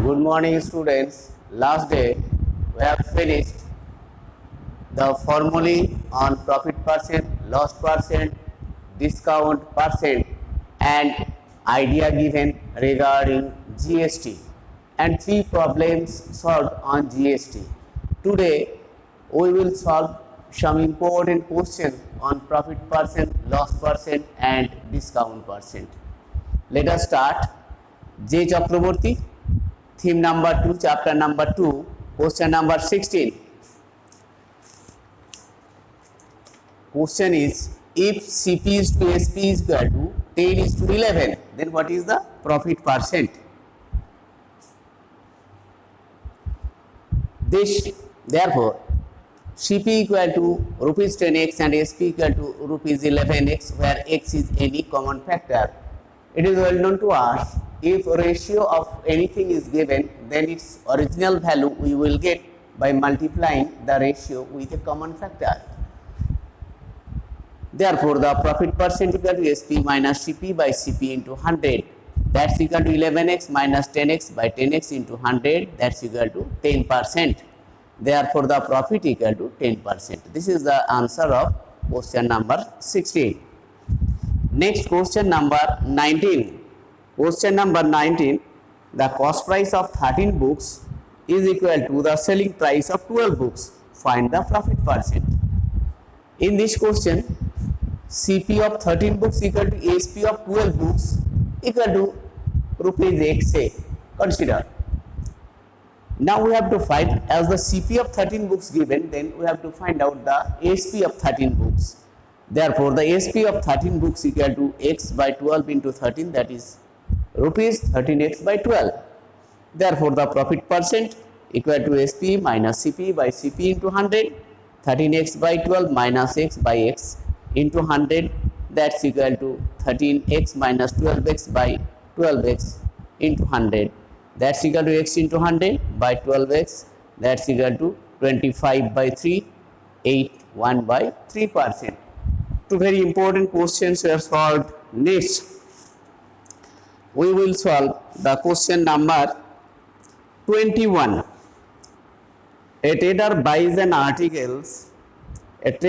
Good morning, students. Last day we have finished the formulae on profit percent, loss percent, discount percent, and idea given regarding GST, and 3 problems solved on GST. Today we will solve some important questions on profit percent, loss percent, and discount percent. Let us start. J. Chakraborty, theme number 2, chapter number 2, question number 16. Question is, if CP is to SP is equal to 10 is to 11, then what is the profit percent? Therefore, CP equal to rupees 10x and SP equal to rupees 11x, where x is any common factor. It is well known to us, if ratio of anything is given, then its original value we will get by multiplying the ratio with a common factor. Therefore, the profit percent equal to SP minus CP by CP into 100, that's equal to 11x minus 10x by 10x into 100, that's equal to 10%. Therefore, the profit equal to 10%. This is the answer of question number 16. Next, question number 19. Question number 19, the cost price of 13 books is equal to the selling price of 12 books. Find the profit percent. In this question, CP of 13 books equal to SP of 12 books equal to rupees x, say, consider. Now we have to find, as the CP of 13 books given, then we have to find out the SP of 13 books. Therefore, the SP of 13 books equal to x by 12 into 13, that is rupees 13x by 12. Therefore, the profit percent equal to SP minus CP by CP into 100, 13x by 12 minus x by x into 100, that's equal to 13x minus 12x by 12x into 100, that's equal to x into 100 by 12x, that's equal to 25 by 3, 81 by 3%. Two very important questions were solved. Next, we will solve the question number 21. A trader buys an articles at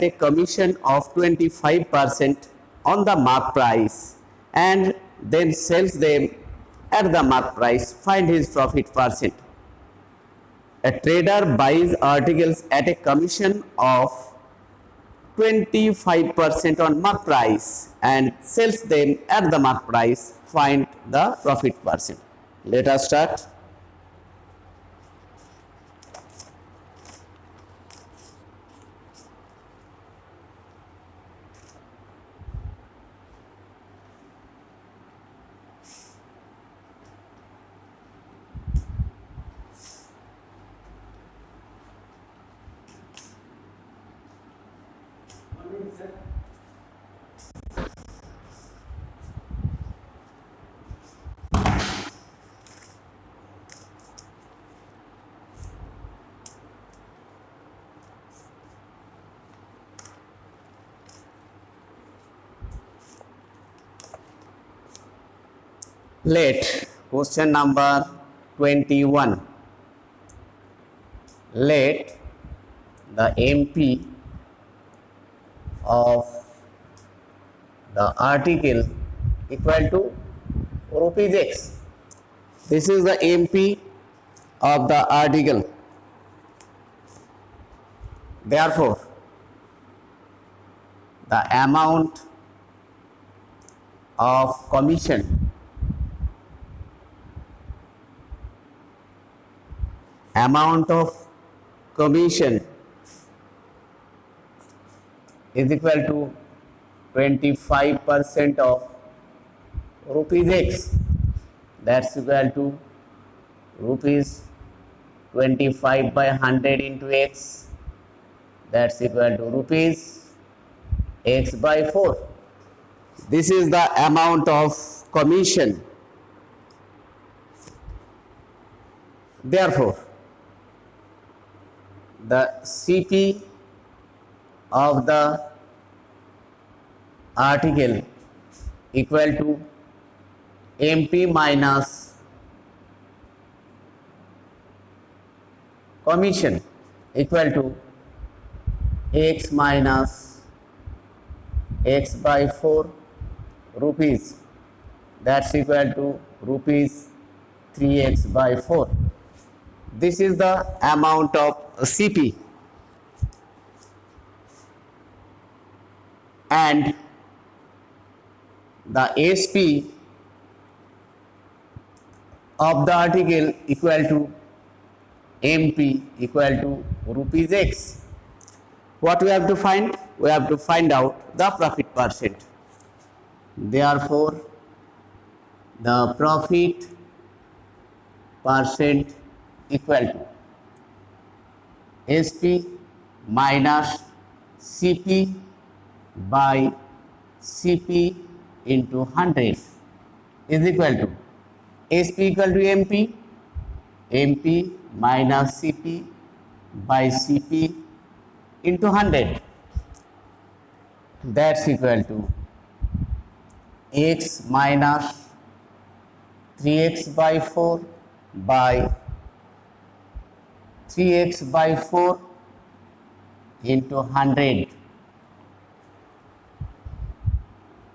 a commission of 25% on the mark price and then sells them at the mark price. Find his profit percent. A trader buys articles at a commission of 25% on mark price and sells them at the mark price. Find the profit percent. Let us start. Let question number 21. Let the MP of the article equal to rupees x. This is the MP of the article. Therefore, the amount of commission is equal to 25% of rupees x, that's equal to rupees 25 by 100 into x, that's equal to rupees x by 4. This is the amount of commission. Therefore, the CP of the article equal to MP minus commission equal to x minus x by 4 rupees, that's equal to rupees 3x by 4. This is the amount of CP, and the SP of the article equal to MP equal to rupees X. What we have to find? We have to find out the profit percent. Therefore, the profit percent equal to SP minus CP by CP into 100 is equal to SP equal to MP, MP minus CP by CP into 100, that's equal to x minus 3x by 4 by 3x by 4 into 100,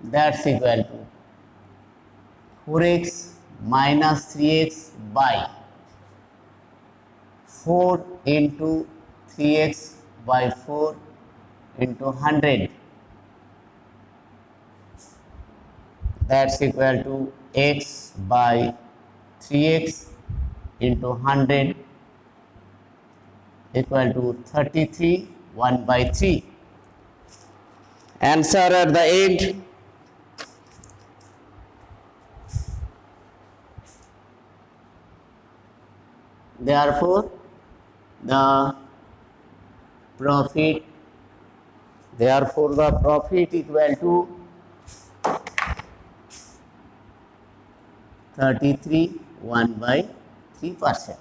that's equal to 4x minus 3x by 4 into 3x by 4 into 100, that's equal to x by 3x into 100 equal to 33 1 by 3. Answer at the end. Therefore, the profit equal to 33 1 by 3%.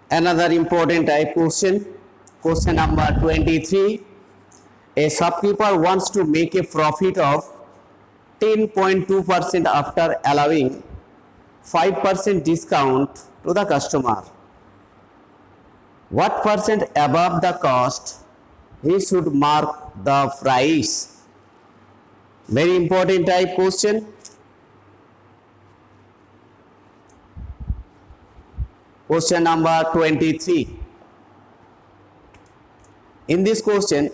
Another important type question, question number 23. A shopkeeper wants to make a profit of 10.2% after allowing 5% discount to the customer. What percent above the cost he should mark the price? Very important type question. Question number 23. In this question,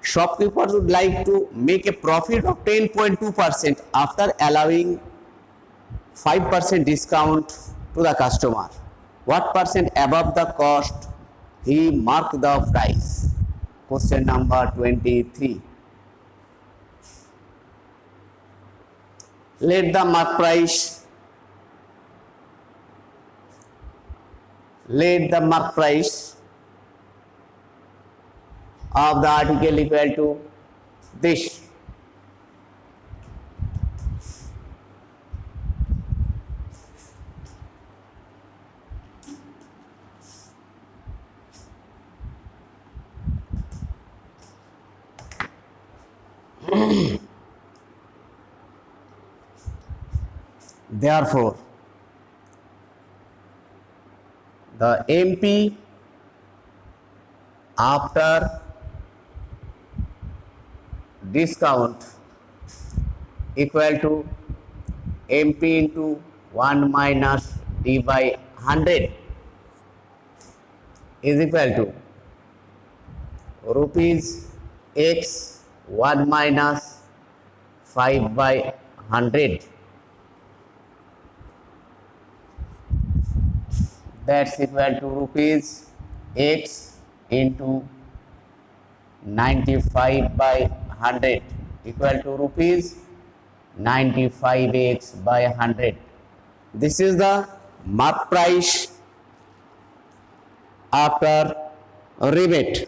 shopkeeper would like to make a profit of 10.2% after allowing 5% discount to the customer. What percent above the cost he mark the price? Question number 23. Let the mark price of the article equal to this. Therefore, the MP after discount equal to MP into 1 minus D by 100 is equal to rupees X 1 minus 5 by 100, that's equal to rupees X into 95 by 100 equal to rupees 95x by 100. This is the mark price after rebate.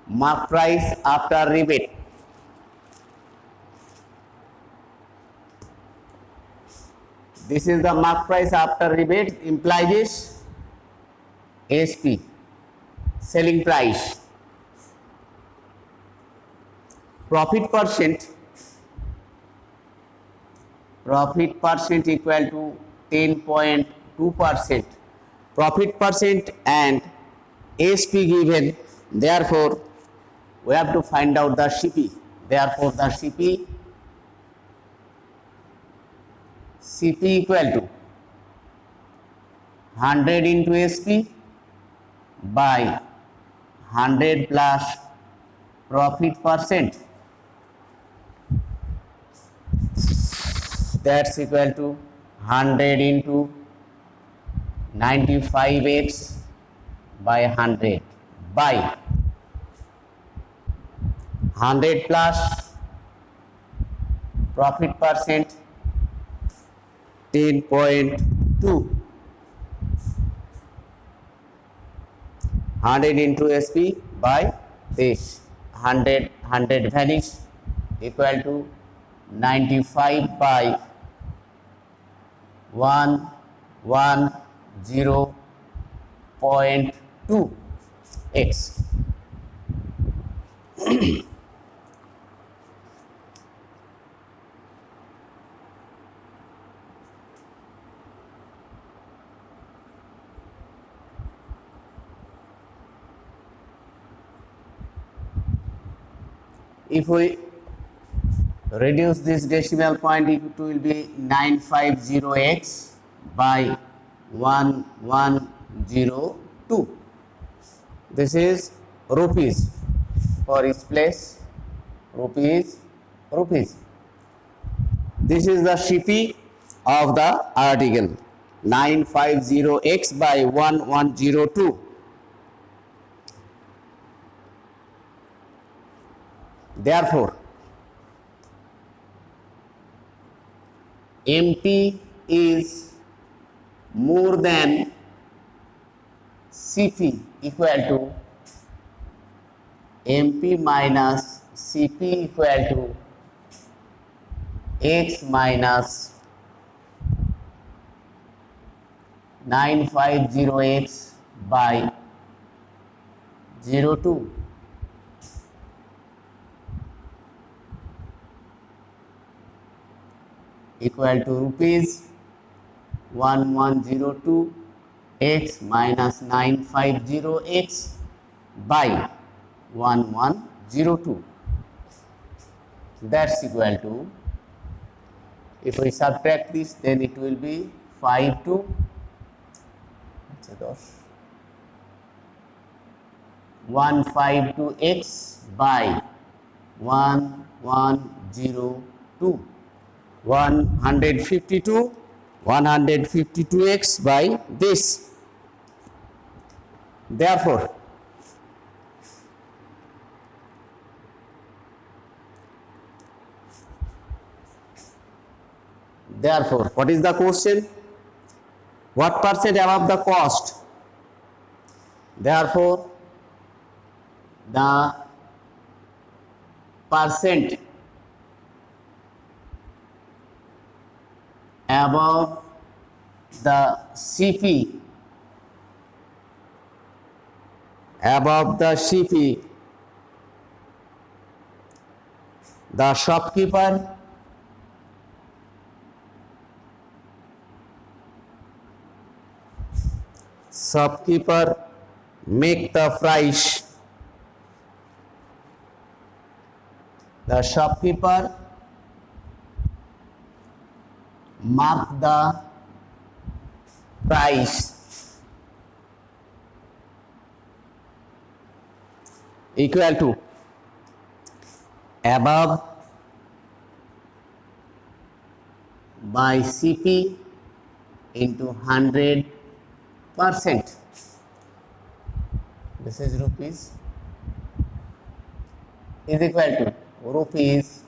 Mark price after rebate. This is the mark price after rebate, implies ASP, selling price. Profit percent equal to 10.2%. Profit percent and ASP given, therefore we have to find out the CP. Therefore the CP equal to 100 into SP by 100 plus profit percent, that's equal to 100 into 95x by 100 by 100 plus profit percent 10.2, 100 into SP by this 100 vanish equal to 95 by 110.2 x. If we reduce this decimal point, it will be 950x by 1102. This is rupees for each place, rupees. This is the CP of the article, 950x by 1102. Therefore, MP is more than CP, equal to MP minus CP equal to x minus 950x by 02. Equal to rupees 1102 x minus 950x by 1102. That's equal to, if we subtract this, then it will be 152x by 1102. 152x by this. Therefore, what is the question? What percent above the cost? Therefore, the percent above the CP, the shopkeeper make the price. The shopkeeper mark the price equal to above by CP into 100%. This is rupees is equal to rupees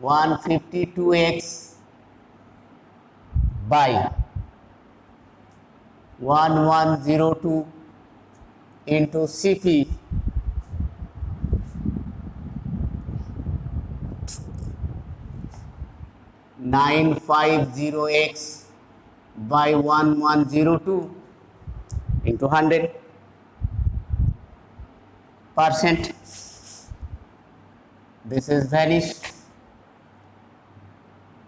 152x by 1102 into CP (950x by 1102) into 100%. This is vanished.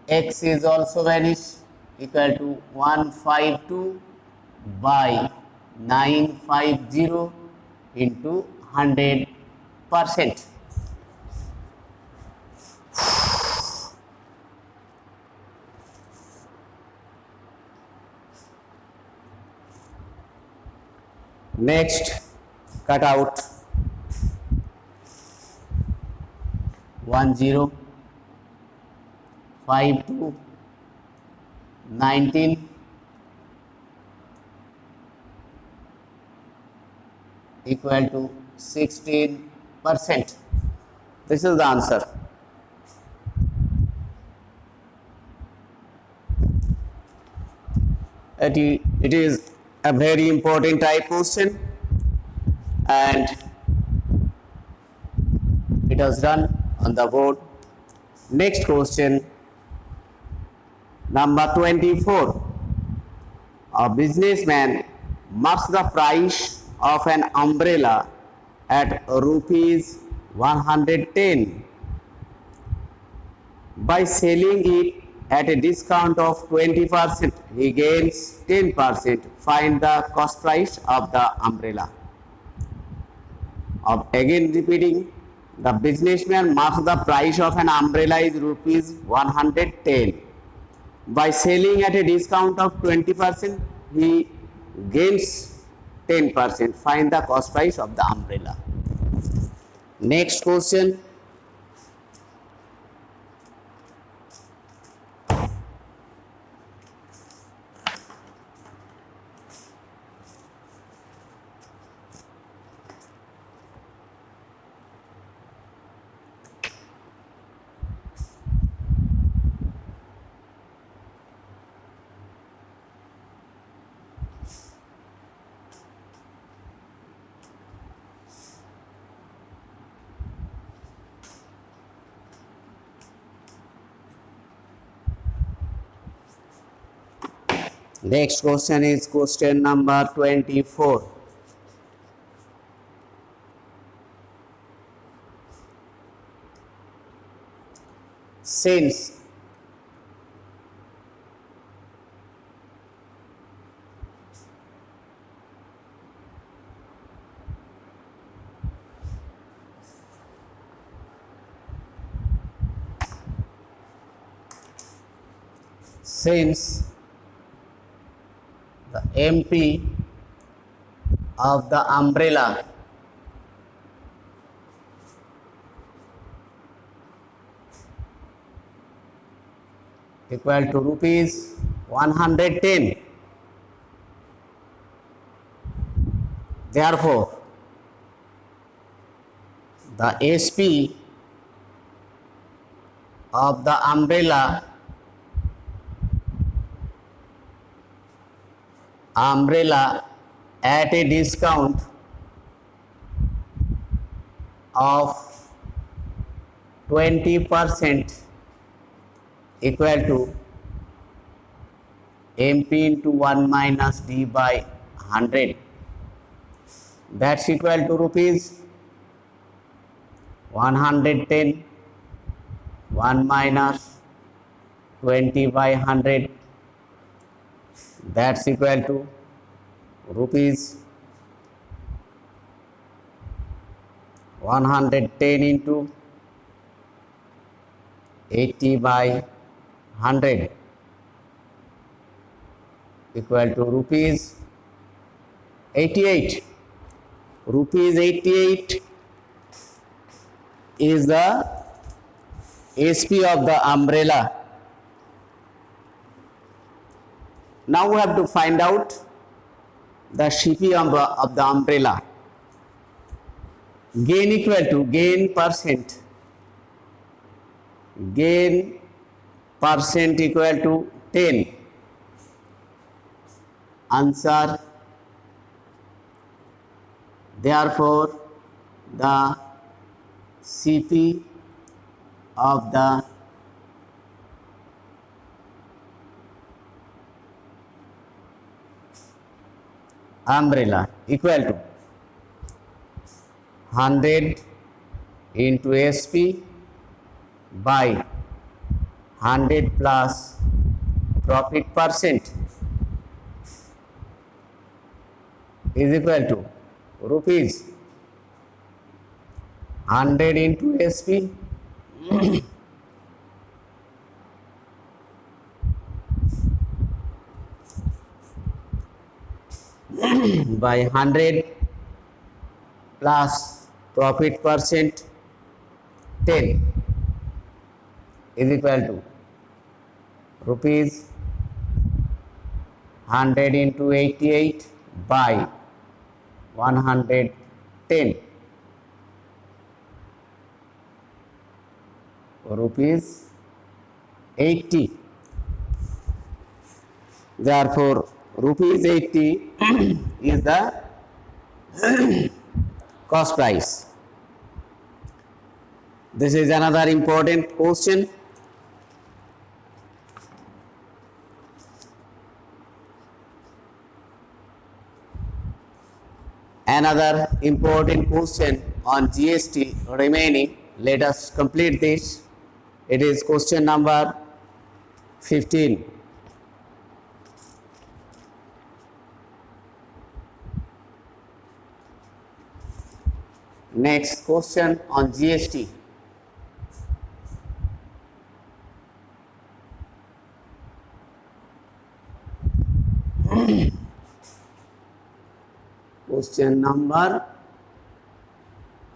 X is also vanished, equal to 152 by 950 into 100%. Next, cut out 10, 52, 19 equal to 16%. This is the answer. It is a very important type question, and it was done on the board. Next question, number 24. A businessman marks the price of an umbrella at rupees 110 by selling it at a discount of 20%. He gains 10%. Find the cost price of the umbrella. Again repeating, the businessman marks the price of an umbrella is rupees 110. By selling at a discount of 20%, he gains 10%. Find the cost price of the umbrella. Next question. Next question is question number 24. Since the MP of the umbrella equal to rupees 110, therefore the SP of the umbrella at a discount of 20% equal to MP into 1 minus D by 100. That's equal to rupees 110, 1 minus 20 by 100. That's equal to rupees 110 into 80 by 100 equal to rupees 88. Rupees 88 is the SP of the umbrella. Now we have to find out the CP of the umbrella. Gain equal to gain percent equal to 10. Answer. Therefore, the CP of the umbrella equal to 100 into SP by 100 plus profit percent is equal to rupees 100 into SP by 100 plus profit percent 10 is equal to rupees 100 into 88 by 110 rupees 80. Therefore, rupees 80 is the cost price. This is another important question. Another important question on GST remaining. Let us complete this. It is question number 15. Next question on GST. Question number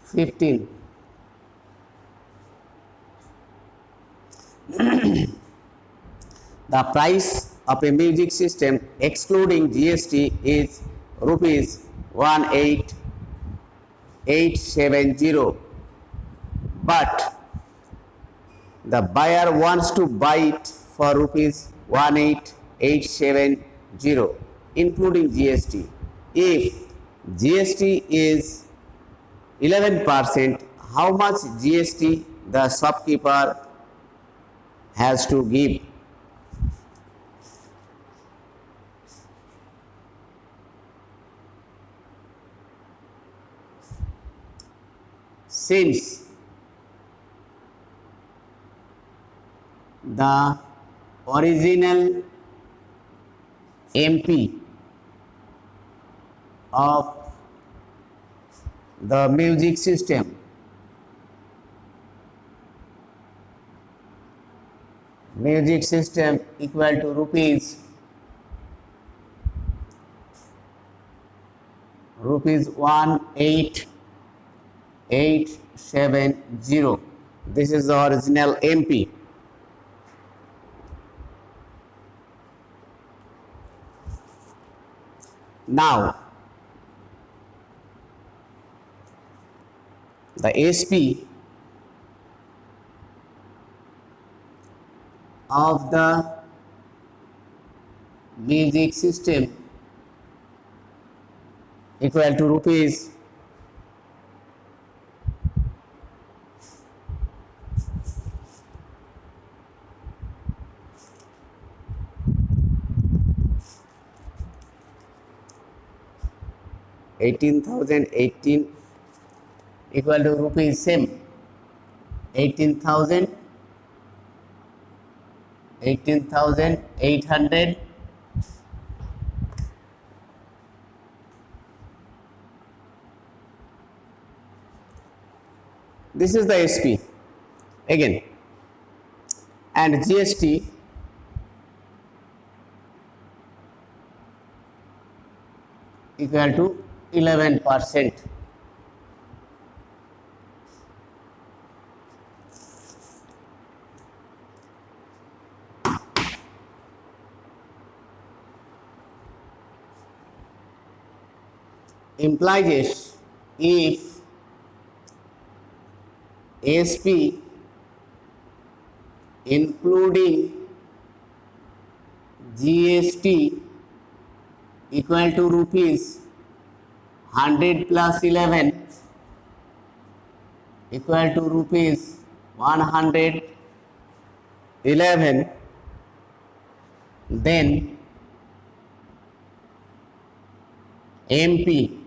15. The price of a music system excluding GST is rupees 18870, but the buyer wants to buy it for rupees 18870 including GST. If GST is 11%, how much GST the shopkeeper has to give? Since the original MP of the music system equal to rupees 18870. This is the original MP. Now the SP of the music system equal to rupees 18,018 equal to rupees same 18,800 this is the SP again, and GST equal to 11%. Implies if SP including GST equal to rupees 100 plus 11 equal to rupees 111, then MP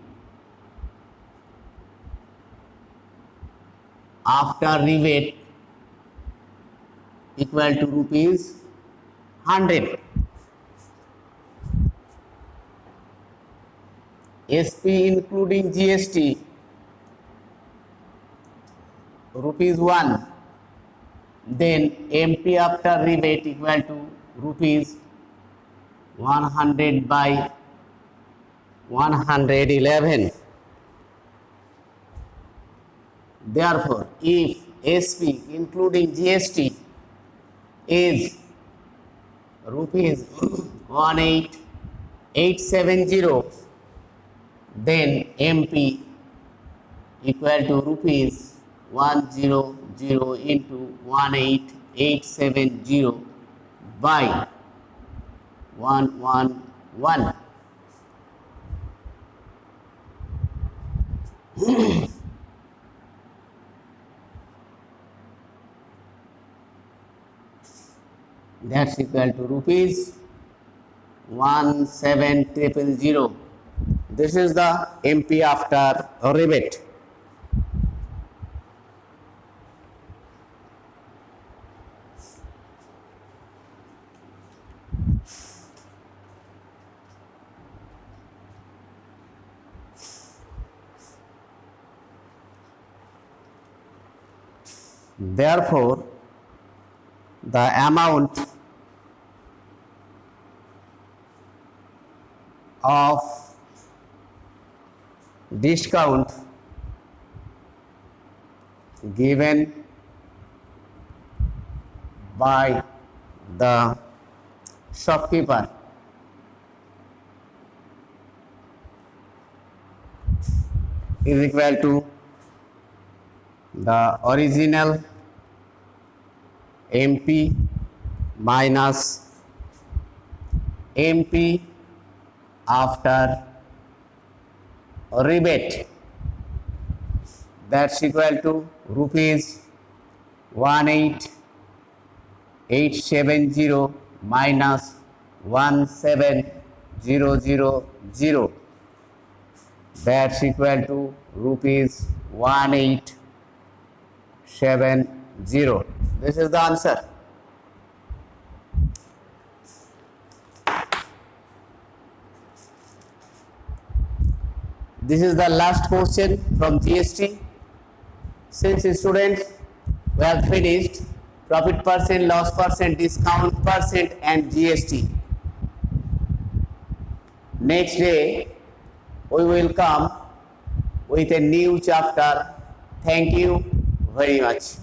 after rebate equal to rupees 100. SP including GST rupees 1, then MP after rebate equal to rupees 100 by 111. Therefore, if SP including GST is rupees 18870, then MP equal to rupees 100 into 18870 by 111. That's equal to rupees 17000. This is the MP after rebate. Therefore, the amount of discount given by the shopkeeper is equal to the original MP minus MP after rebate. That's equal to rupees 18870 minus 17000. That's equal to rupees 1870. This is the answer. This is the last question from GST. Since students, we have finished profit percent, loss percent, discount percent and GST. Next day, we will come with a new chapter. Thank you very much.